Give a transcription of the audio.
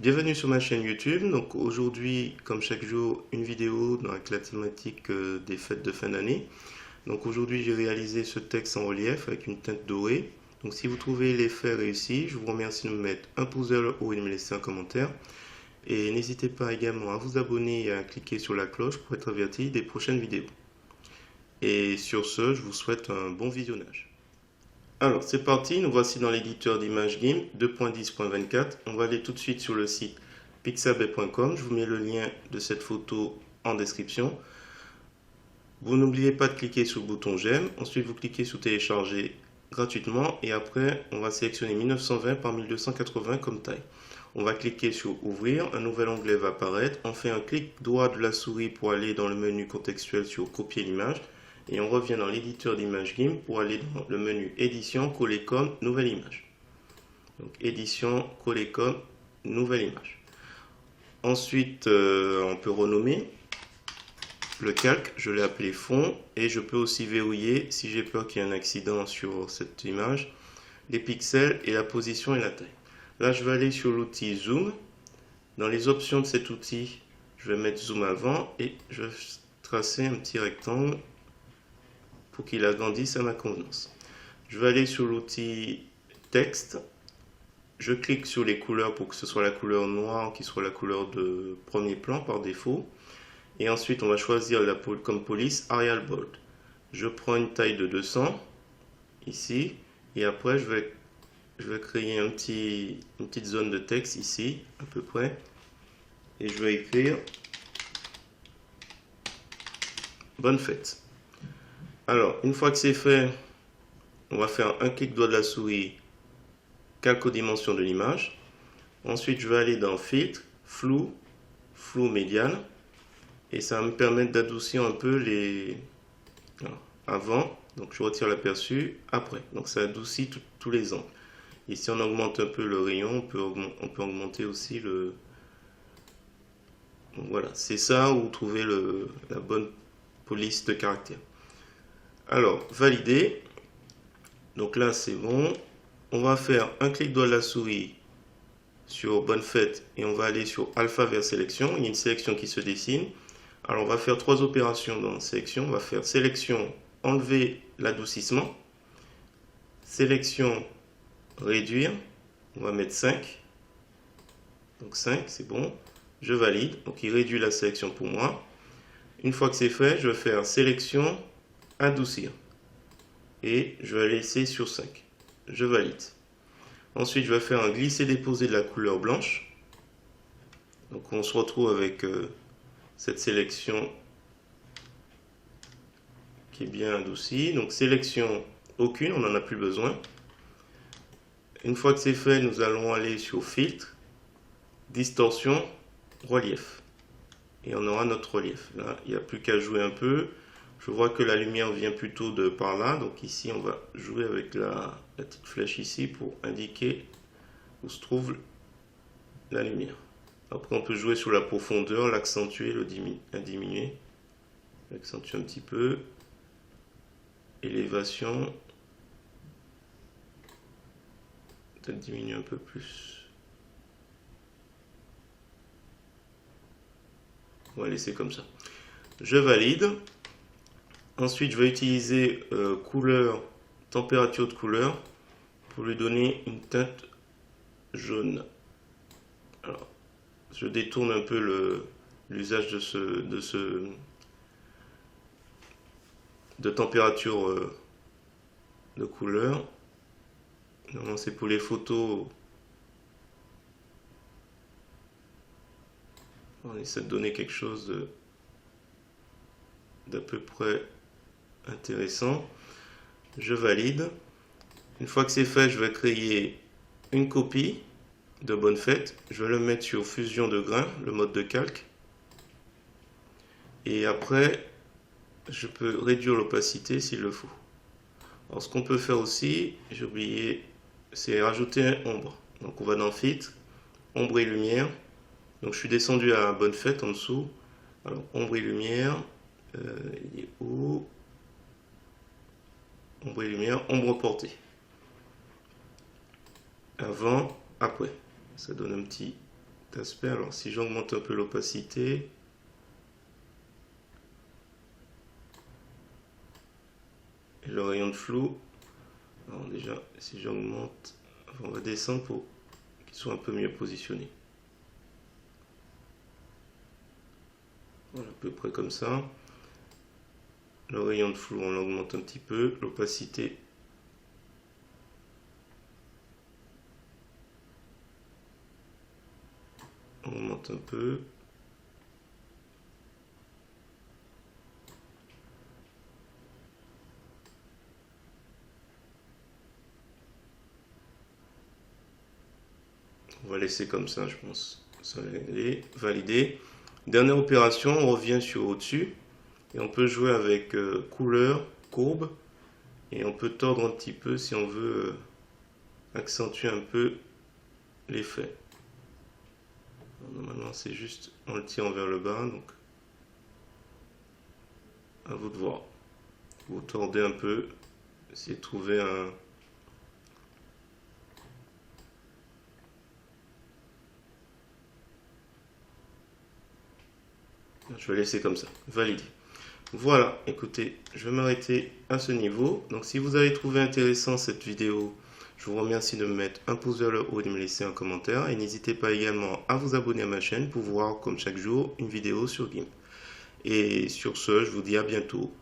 Bienvenue sur ma chaîne YouTube. Donc aujourd'hui, comme chaque jour, une vidéo dans la thématique des fêtes de fin d'année. Donc aujourd'hui, j'ai réalisé ce texte en relief avec une teinte dorée. Donc si vous trouvez l'effet réussi, je vous remercie de me mettre un pouce vers le haut et de me laisser un commentaire. Et n'hésitez pas également à vous abonner et à cliquer sur la cloche pour être averti des prochaines vidéos. Et sur ce, je vous souhaite un bon visionnage. Alors, c'est parti, nous voici dans l'éditeur d'image GIMP 2.10.24. On va aller tout de suite sur le site pixabay.com. Je vous mets le lien de cette photo en description. Vous n'oubliez pas de cliquer sur le bouton j'aime. Ensuite, vous cliquez sur télécharger gratuitement. Et après, on va sélectionner 1920 par 1280 comme taille. On va cliquer sur ouvrir. Un nouvel onglet va apparaître. On fait un clic droit de la souris pour aller dans le menu contextuel sur copier l'image. Et on revient dans l'éditeur d'image GIMP pour aller dans le menu édition, coller comme, nouvelle image. Donc édition, coller comme, nouvelle image. Ensuite, on peut renommer le calque, je l'ai appelé fond, et je peux aussi verrouiller, si j'ai peur qu'il y ait un accident sur cette image, les pixels et la position et la taille. Là, je vais aller sur l'outil zoom. Dans les options de cet outil, je vais mettre zoom avant et je vais tracer un petit rectangle pour qu'il agrandisse à ma convenance. Je vais aller sur l'outil texte. Je clique sur les couleurs pour que ce soit la couleur noire qui soit la couleur de premier plan par défaut. Et ensuite, on va choisir comme police Arial Bold. Je prends une taille de 200 ici. Et après, je vais créer une petite zone de texte ici, à peu près. Et je vais écrire bonne fête. Alors, une fois que c'est fait, on va faire un clic droit de la souris, calque aux dimensions de l'image. Ensuite, je vais aller dans filtre, flou, flou médiane. Et ça va me permettre d'adoucir un peu les... avant, donc je retire l'aperçu, après. Donc ça adoucit tous les angles. Et si on augmente un peu le rayon, on peut augmenter aussi le... Donc voilà, c'est ça où trouver la bonne police de caractère. Alors, valider. Donc là, c'est bon. On va faire un clic droit de la souris sur bonne fête et on va aller sur alpha vers sélection. Il y a une sélection qui se dessine. Alors, on va faire trois opérations dans sélection. On va faire sélection, enlever l'adoucissement. Sélection, réduire. On va mettre 5. Donc 5, c'est bon. Je valide. Donc, il réduit la sélection pour moi. Une fois que c'est fait, je vais faire sélection, adoucir. Et je vais laisser sur 5. Je valide. Ensuite, je vais faire un glisser-déposer de la couleur blanche. Donc, on se retrouve avec cette sélection qui est bien adoucie. Donc, sélection aucune, on n'en a plus besoin. Une fois que c'est fait, nous allons aller sur filtre, distorsion, relief. Et on aura notre relief. Là, il n'y a plus qu'à jouer un peu. Je vois que la lumière vient plutôt de par là. Donc ici, on va jouer avec la petite flèche ici pour indiquer où se trouve la lumière. Après, on peut jouer sur la profondeur, l'accentuer, la diminuer. L'accentuer un petit peu. Élévation. Peut-être diminuer un peu plus. On va laisser comme ça. Je valide. Ensuite, je vais utiliser couleur, température de couleur pour lui donner une teinte jaune. Alors, je détourne un peu l'usage de température de couleur. Normalement, c'est pour les photos. On essaie de donner quelque chose d'à peu près intéressant. Je valide. Une fois que c'est fait, je vais créer une copie de bonne fête. Je vais le mettre sur fusion de grains, le mode de calque. Et après, je peux réduire l'opacité s'il le faut. Alors, ce qu'on peut faire aussi, j'ai oublié, c'est rajouter un ombre. Donc, on va dans filtre, ombre et lumière. Donc, je suis descendu à bonne fête en dessous. Alors, ombre et lumière. Il est où? Ombre et lumière, ombre portée. Avant, après. Ça donne un petit aspect. Alors si j'augmente un peu l'opacité, et le rayon de flou, alors déjà si j'augmente, on va descendre pour qu'il soit un peu mieux positionné. Voilà, à peu près comme ça. Le rayon de flou, on l'augmente un petit peu. L'opacité, on augmente un peu. On va laisser comme ça, je pense. Ça va aller. Validé. Dernière opération, on revient sur au-dessus. Et on peut jouer avec couleur, courbe. Et on peut tordre un petit peu si on veut accentuer un peu l'effet. Normalement, c'est juste, on le tire vers le bas. Donc, à vous de voir. Vous tordez un peu. Essayez de trouver un... Je vais laisser comme ça. Validé. Voilà, écoutez, je vais m'arrêter à ce niveau. Donc si vous avez trouvé intéressant cette vidéo, je vous remercie de me mettre un pouce vers le haut et de me laisser un commentaire. Et n'hésitez pas également à vous abonner à ma chaîne pour voir comme chaque jour une vidéo sur GIMP. Et sur ce, je vous dis à bientôt.